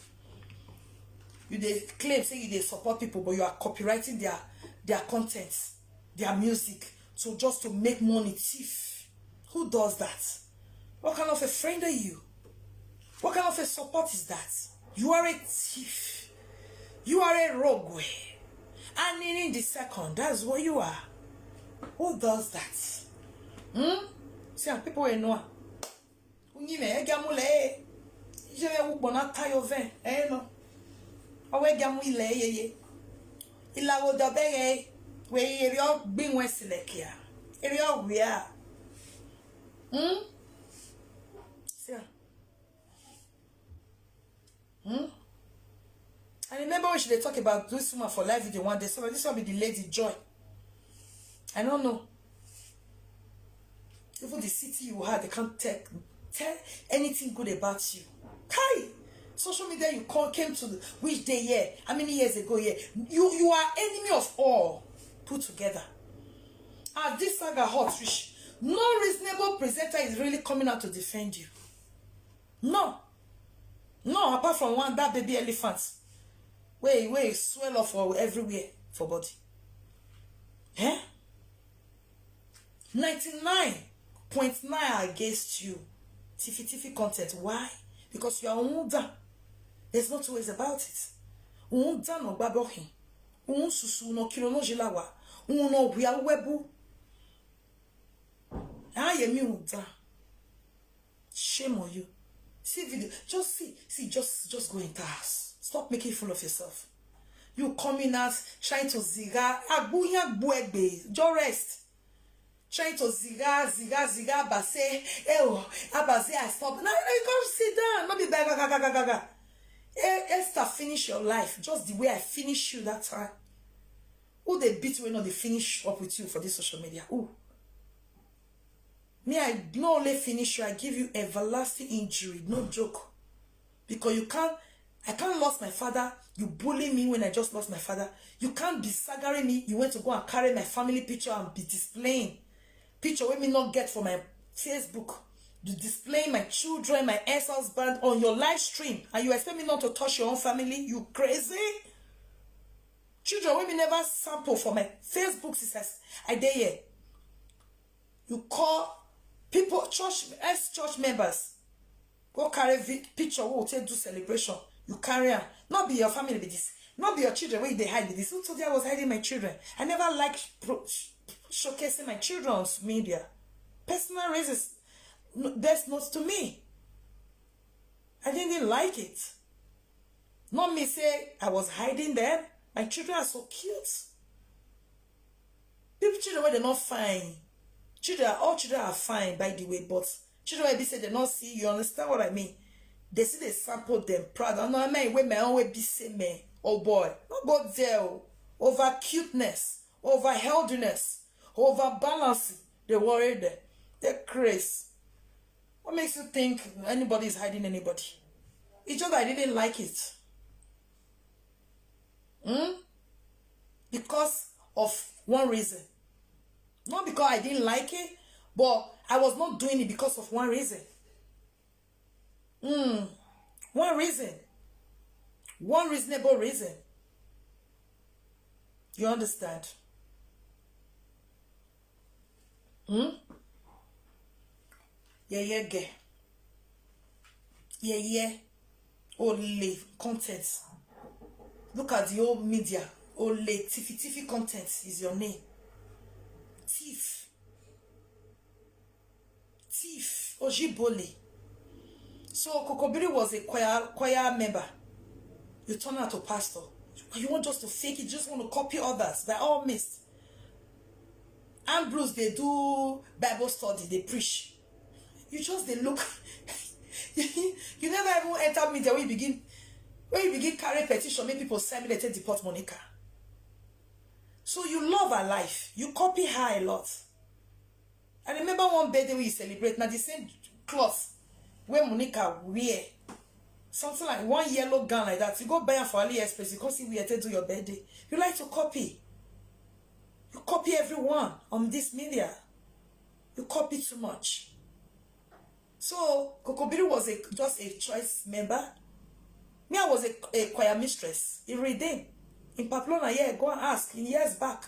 You they claim say you they support people, but you are copywriting their contents, their music. So just to make money, thief. Who does that? What kind of a friend are you? What kind of a support is that? You are a thief. You are a rogue. And in the second, that's what you are. Who does that? See, people will know. Where you being West Lekia. Area we are. I remember when they talk about this woman for live video one day. So this will be the Lady Joy. I don't know. Even the city you had, they can't tell anything good about you. Kai! Social media you came to the, which day here? How many years ago here? You are enemy of all. Put together. And this saga hot fish. No reasonable presenter is really coming out to defend you. No. No, apart from one, that baby elephant. Where swell off everywhere for body. 99.9 against you. Tiffy content. Why? Because you are older. There's no two ways about it. Older no babohin. Susu no kilo no jilawa. No we are webu. Shame on you. See video. Just see. Just go into house. Stop making fun of yourself. You coming out trying to ziga. Abuya buegbe. Just rest. Trying to ziga. Base. Abase. I stop. Now you go sit down. Not be gaga. Esther, finish your life just the way I finished you that time. Who they beat when they finish up with you for this social media? Who? Me, I not only finish you, I give you everlasting injury. No joke. Because I can't lose my father. You bully me when I just lost my father. You can't be saggering me. You went to go and carry my family picture and be displaying. Picture where me not get for my Facebook. You display my children, my ex-husband on your live stream, and you expect me not to touch your own family? You crazy? Children, when me never sample for my Facebook sisters, I dare here. You call people, ex-church members, go carry picture, who will take do celebration. You carry her. Not be your family with this. Not be your children where they hide with this. Who told you I was hiding my children? I never liked showcasing my children on media. Personal reasons. That's not to me. I didn't like it. Not me say I was hiding them. My children are so cute. People children where they're not fine. All children are fine, by the way, but children where they say they not see, you understand what I mean? They see they sample them proud. I know I mean where my own way be say me. Oh boy. Not go there. Over cuteness, over healthiness, over balance. They worried them. They're crazy. What makes you think anybody is hiding anybody? It's just that I didn't like it. Because of one reason. Not because I didn't like it, But I was not doing it because of one reason. One reason. One reasonable reason. You understand? Yeah. Only content. Look at the old media. Only tiffy content is your name. Thief. Ojibole. So Kokobiri was a choir member. You turn out to pastor. You want just to fake it, you just want to copy others. By all means. Ambrose, they do Bible study, they preach. You just they look. You never even enter media when you begin carry petition, make people send me, they take deport Monica. So you love her life. You copy her a lot. I remember one birthday we celebrate, now the same cloth where Monica wear. Something like one yellow gown like that. You go buy her for AliExpress, you go see where to do your birthday. You like to copy. You copy everyone on this media. You copy too much. So Kokobiri was just a choice member. Me, I was a choir mistress in Redeem. In Pamplona, yeah, go and ask in years back.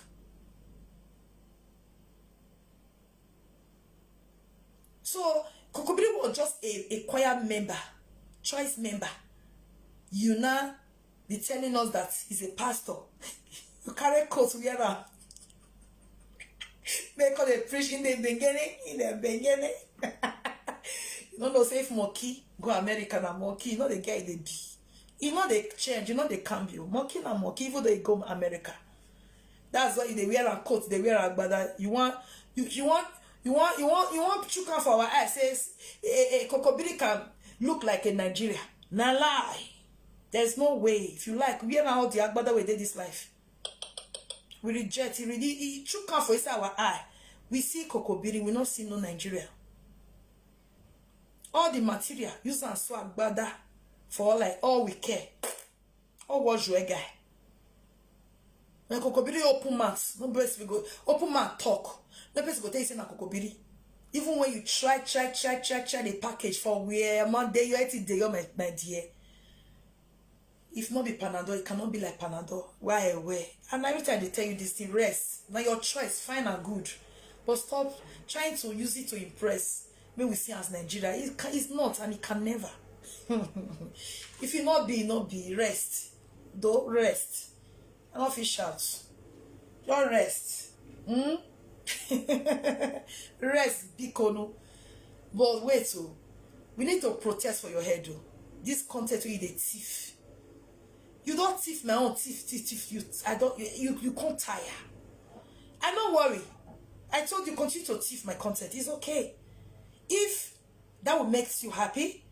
So Kokobiri was just a choir member, choice member. You now be telling us that he's a pastor. You carry coats together. They call it preach in the beginning. You know, say if monkey go American and monkey, you know the guy they be. You know they change, you know they cambio. Monkey and monkey, even they go America. That's why they wear a coat, they wear a bada. You want chuka for our eyes. Says a Kokobiri can look like a Nigeria. Nah lie. There's no way. If you like, we are now the agbada we did this life. We reject. He chuka for our eye. We see Kokobiri, we not see no Nigeria. All the material, use and swag bada for like all we care. All was your guy. When Kokobiri open mouth, no place we go. Open mouth talk. No place go tell you say na Kokobiri. Even when you try the package for where Monday you ate it, my dear. If not be Panadol, it cannot be like Panadol. Why away? And every time they tell you this thing, rest. Now your choice, fine and good. But stop trying to use it to impress. When we see as Nigeria, it's not, and it can never. If you not be, rest. Don't rest. And off his shouts. Don't rest. Rest, Bikono. But wait, we need to protest for your head, though. This content where you the thief. You don't thief my own thief. You can't tire. I don't worry. I told you continue to thief my content. It's okay. If that will make you happy,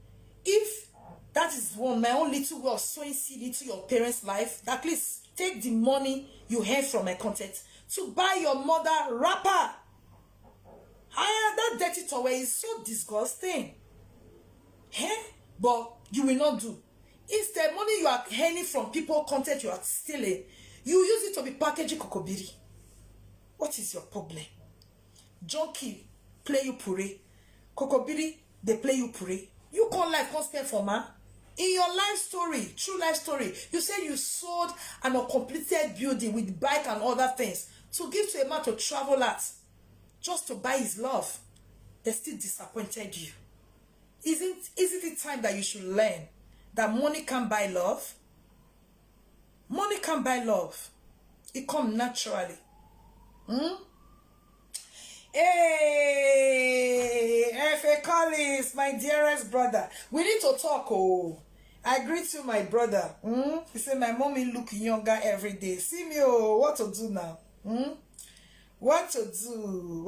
if that is my own little way of sowing seed into your parents' life, at least take the money you earn from my content to buy your mother wrapper. That dirty towel is so disgusting. But you will not do. Instead, money you are earning from people content you are stealing, you use it to be packaging Kokobiri. What is your problem? Junkie play you puree. Kokobiri, they play you puree. You can't life constant for man. In your life story, true life story, you said you sold an uncompleted building with bike and other things to give to a man to travel at, just to buy his love. They still disappointed you. Isn't it time that you should learn that money can't buy love? Money can't buy love. It comes naturally. Hey, F.A. Collins, my dearest brother. We need to talk, oh. I greet you, my brother. He said, my mommy look younger every day. See me, oh, what to do now? What to do?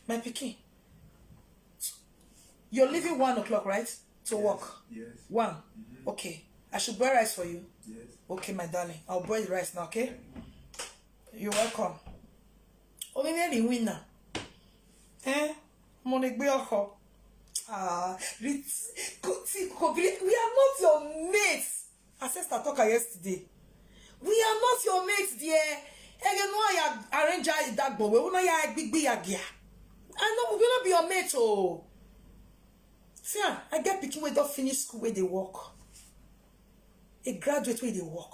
My pikin. You're leaving 1 o'clock, right? To work? Yes. 1? Okay. I should boil rice for you? Yes. Okay, my darling. I'll boil the rice now, okay? You're welcome. Oh, maybe the winner. Money be your we are not your mates. As Esther talked yesterday. We are not your mates, dear. Again, why I arrange that boy? We will not big gear. I know we will not be your mate, oh. See, I get picking where they finish school where they work. A graduate where they work.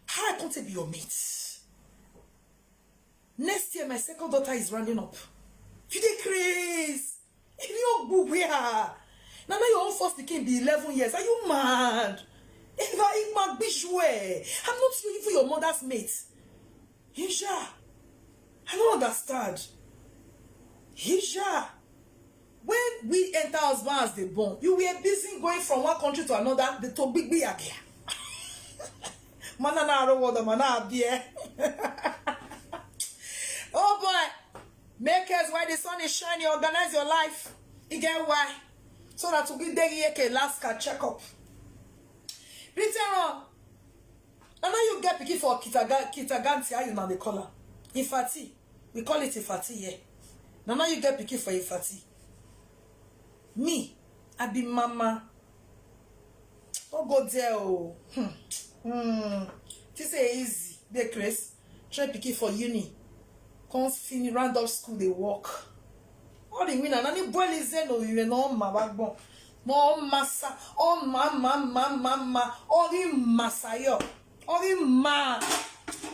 How I can't be your mate? Next year, my second daughter is rounding up. You dey craze? If you go where? Now your own first became be 11 years. Are you mad? I'm not even your mother's mate. Hisha, I don't understand. Hisha, when we enter husband as the born, you were busy going from one country to another. The to big again. Manana water, mana beer. Oh boy, make us while the sun is shining. Organize your life. You get why? So that to be there, you last check up. Return on. And now you get picky for Kitaganti, how you know the color. Ifati. We call it Ifati here. Now you get picky for Ifati. Me, I be mama. Don't go there, oh. This is easy. Dey Cřy. Try picky for uni. Come finish round up school, they walk. All the winner, nani boy is there, no, you know, my backbone. No massa, oh mama, all the massa yo, all the ma.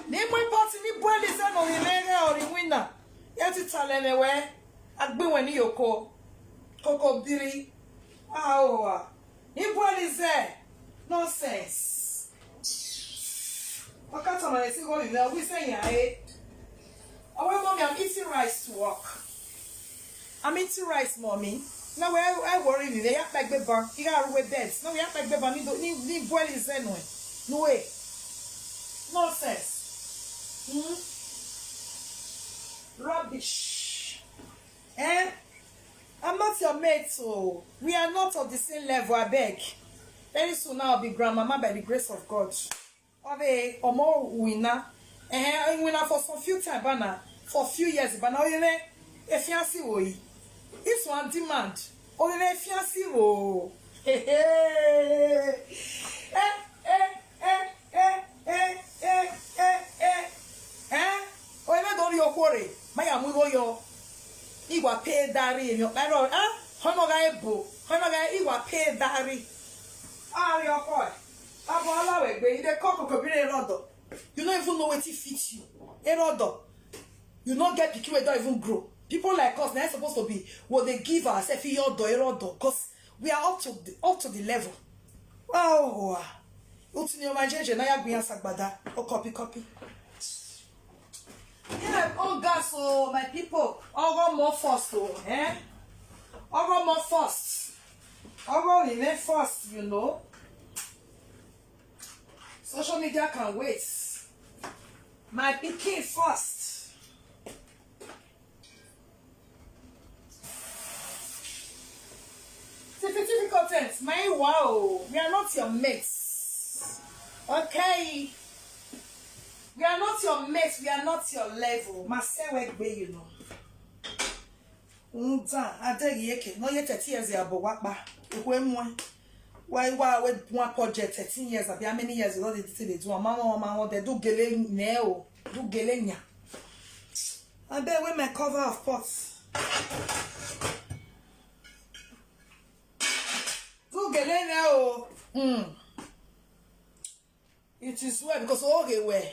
Name my party, ni boy is there, no, you know, or the winner. Yet it's all anyway. I'd be when you call Coco Biri. Ah, ni boy is there. Nonsense. I can't tell my single, you know, we say, yeah, oh, mommy, I'm eating rice to work. I'm eating rice, mommy. Now I worry me. They have like the bar. You gotta wear beds. No, we have like the bar. Need boil is anyway. No way. Nonsense. Rubbish. Eh? I'm not your mate, so we are not of the same level. I beg. Very soon I'll be grandmama by the grace of God. Or more winner. Winner for some few time, banner for a few years, but now you know, if you see way, it's one demand. Oh, you know, if you see wo, oh, you don't your worry. My amu yo, you will pay dari in your barrel, ah? Honogai bo, honogai, you will pay dari. Ah, your boy. I'm all away, the cock could be a rodo. You don't even know what it fits you. Erodo. You don't get picky, don't even grow. People like us, they're supposed to be what they give us if you erodo, because we are up to the level. Wow. What's in your imagination? I agree or copy. Yeah, oh gas, oh my people. All more first, oh, eh? All more first. All in there first, you know. Social media can wait. My picking first. Sensitive content. My wow. We are not your mates. Okay. We are not your mates. We are not your level. Masewe gbe, you know. Adegi yeke. No ye 30 years ya bo wakba. Ukwe mwe. Why one project 13 years? How many years ago did they do? Mama, they do geleng neo, do gelenya. I bet with my cover of pots. Do geleng neo. It is well because okay, where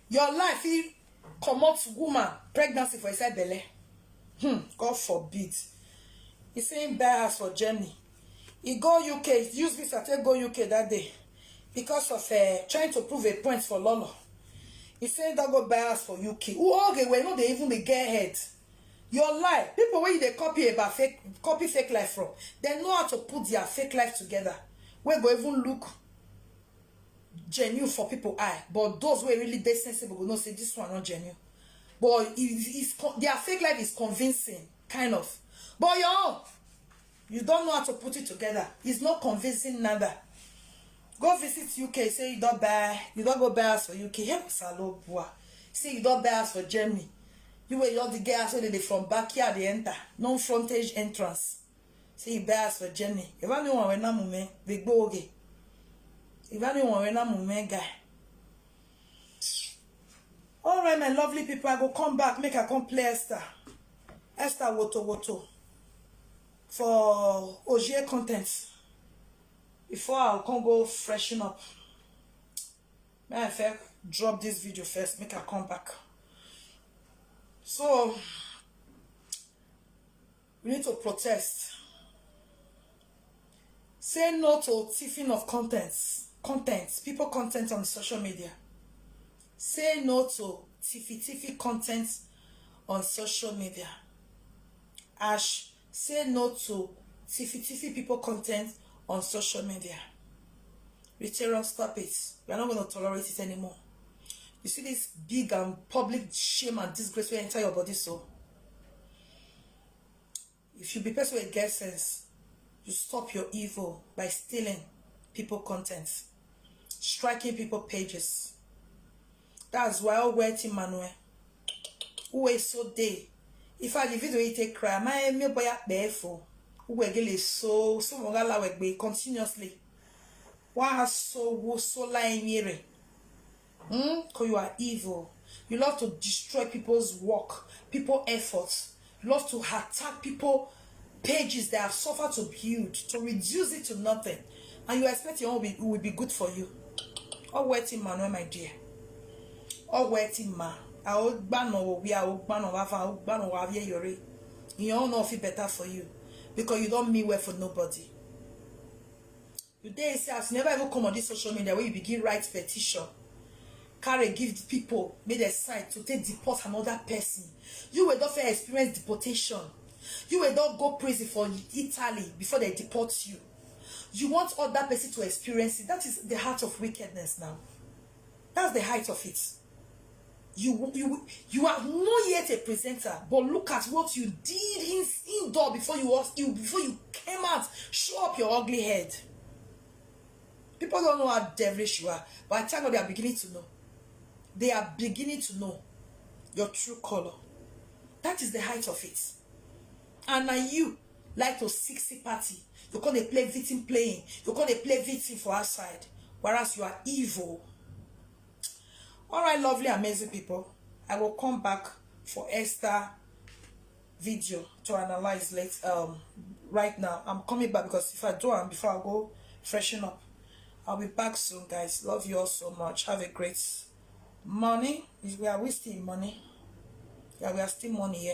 your life he come out woman pregnancy for inside belly. God forbid. He's saying buy house for Germany. He go UK, use visa to go UK that day because of trying to prove a point for Lolo. He said that go buy us for UK. Who okay, we know they even they get ahead. Your life, people where they copy fake life from, they know how to put their fake life together. We go even look genuine for people eye, but those who are really dead sensible will not say this one not genuine. But their fake life is convincing, kind of. But your own. You don't know how to put it together. It's not convincing neither. Go visit UK. Say you don't go buy us for UK. Say you don't buy us for Germany. You will not the girls when they from backyard they enter. No frontage entrance. Say you buy us for Germany. If anyone when I'm they go okay. If anyone when I'm guy. All right, my lovely people, I go come back, make I come play Esther Woto for OGA content before I come go freshen up. May I first drop this video first, make I come back. So we need to protest. Say no to thieving of people content on social media. Say no to tiffy content on social media. Ash, say no to tiffy people content on social media. Betrayal, stop it. We are not going to tolerate it anymore. You see this big and public shame and disgrace will enter your body, so if you be person with get sense, you stop your evil by stealing people content, striking people pages. That's why all waiting Manuel who is so day. If I the video you take cry, my me boy at barefoot who will get so mogala work be continuously. Why so lying here? Because you are evil. You love to destroy people's work, people's efforts. You love to attack people pages that have suffered to build, to reduce it to nothing, and you expect your own will be good for you. All waiting Manuel, my dear. All waiting ma. I would ban or we are ban or ban or yore. You all know if it better for you because you don't mean well for nobody. You dare say as never ever come on this social media where you begin write petition. Carry give people made a sign to take deport another person. You will not experience deportation. You will not go prison for Italy before they deport you. You want other person to experience it. That is the heart of wickedness now. That's the height of it. You are not yet a presenter, but look at what you did indoor before you came out. Show up your ugly head. People don't know how devilish you are, but I tell you they are beginning to know. They are beginning to know your true color. That is the height of it. And now you like to seek sympathy. You're going to play victim playing. You're going to play victim for outside, whereas you are evil. All right, lovely, amazing people. I will come back for Esther video to analyze right now. I'm coming back because if I do it before I go freshen up, I'll be back soon, guys. Love you all so much. Have a great morning. We are wasting money. Yeah, we are still money here.